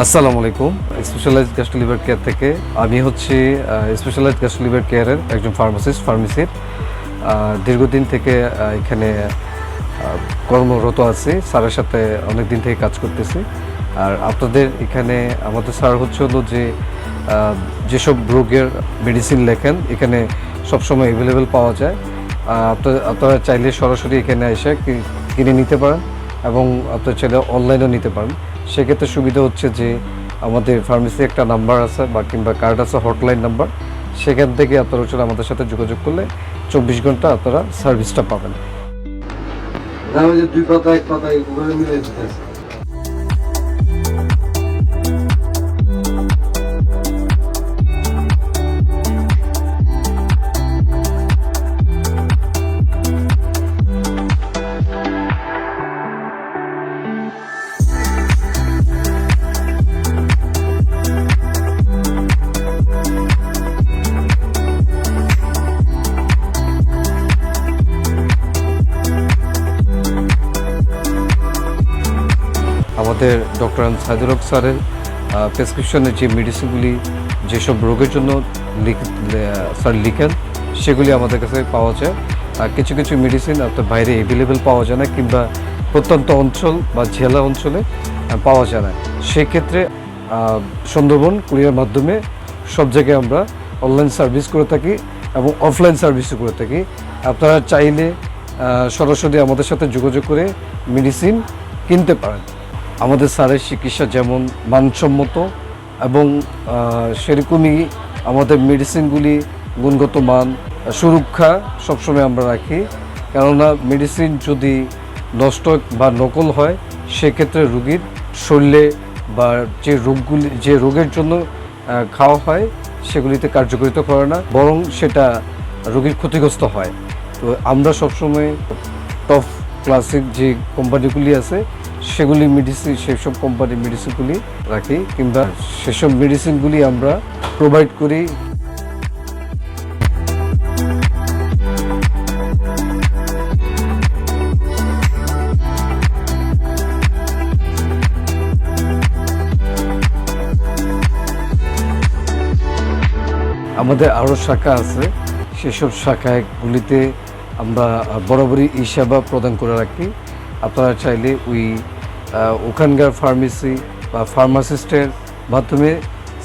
আসসালামু আলাইকুম। Specialised gastro liver care থেকে আমি হচ্ছি স্পেশালাইজড গ্যাস্ট্রো লিভার কেয়ারের একজন ফার্মাসির দীর্ঘদিন থেকে এখানে কর্মরত আছি। স্যারের সাথে অনেক দিন থেকে কাজ করতেছি। আর আপনাদের এখানে আমাদের স্যার হলো যে যেসব রোগের মেডিসিন লেখেন এখানে সবসময় অ্যাভেলেবেল পাওয়া যায়। আপনারা চাইলে সরাসরি এখানে এসে কিনে নিতে পারেন এবং আপনারা চাইলে অনলাইনেও নিতে পারেন। সেক্ষেত্রে সুবিধা হচ্ছে যে আমাদের ফার্মেসি একটা নাম্বার আছে বা কিংবা কার্ড আছে, হটলাইন নাম্বার। সেখান থেকে আপনারা আমাদের সাথে যোগাযোগ করলে 24 ঘন্টা আপনারা সার্ভিসটা পাবেন। দুই পাতা এক পাতা এগুলো মিলে দিতেছে। আমাদের ডক্টর সাইদুল হক স্যারের প্রেসক্রিপশনের যে মেডিসিনগুলি যেসব রোগের জন্য স্যার লিখেন সেগুলি আমাদের কাছে পাওয়া যায়। আর কিছু কিছু মেডিসিন আপনার বাইরে অ্যাভেলেবেল পাওয়া যায় না কিংবা প্রত্যন্ত অঞ্চল বা জেলা অঞ্চলে পাওয়া যায় না। সেক্ষেত্রে সুন্দরবন কুরিয়ার মাধ্যমে সব জায়গায় আমরা অনলাইন সার্ভিস করে থাকি এবং অফলাইন সার্ভিসও করে থাকি। আপনারা চাইলে সরাসরি আমাদের সাথে যোগাযোগ করে মেডিসিন কিনতে পারেন। আমাদের স্যারের চিকিৎসা যেমন মানসম্মত এবং সেরকমই আমাদের মেডিসিনগুলি গুণগত মান, সুরক্ষা সবসময় আমরা রাখি। কেননা মেডিসিন যদি নষ্ট বা নকল হয় সেক্ষেত্রে রোগীর শরীরে বা যে রোগের জন্য খাওয়া হয় সেগুলিতে কার্যকারিতা করে না, বরং সেটা রোগীর ক্ষতিগ্রস্ত হয়। তো আমরা সবসময় টপ ক্লাসিক যে কোম্পানিগুলি আছে সেগুলি মেডিসিন, সেসব কোম্পানির মেডিসিনগুলি রাখি কিংবা সেসব মেডিসিনগুলি আমরা প্রোভাইড করি। আমাদের আরও শাখা আছে, সেসব শাখাগুলিতে আমরা বরাবরই সেবা প্রদান করে রাখি। আপনারা চাইলে ওখানকার ফার্মেসি বা ফার্মাসিস্টের মাধ্যমে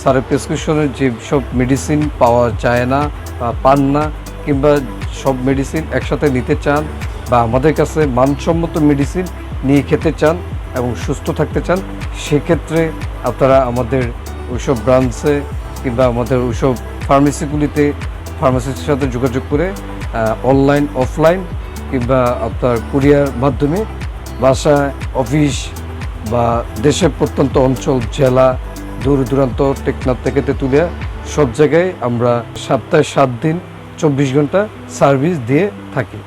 স্যারের প্রেসক্রিপশনের যে সব মেডিসিন পাওয়া যায় না বা পান না কিংবা সব মেডিসিন একসাথে নিতে চান বা আমাদের কাছে মানসম্মত মেডিসিন নিয়ে খেতে চান এবং সুস্থ থাকতে চান, সেক্ষেত্রে আপনারা আমাদের ওইসব ব্রাঞ্চে কিংবা আমাদের ওইসব ফার্মেসিগুলিতে ফার্মাসিস্টের সাথে যোগাযোগ করে অনলাইন অফলাইন কিংবা আপনার কুরিয়ার মাধ্যমে বাসায়, অফিস বা দেশের প্রত্যন্ত অঞ্চল, জেলা, দূর দূরান্ত, টেকনাফ থেকে তেঁতুলিয়া সব জায়গায় আমরা সপ্তাহে 7 দিন 24 ঘন্টা সার্ভিস দিয়ে থাকি।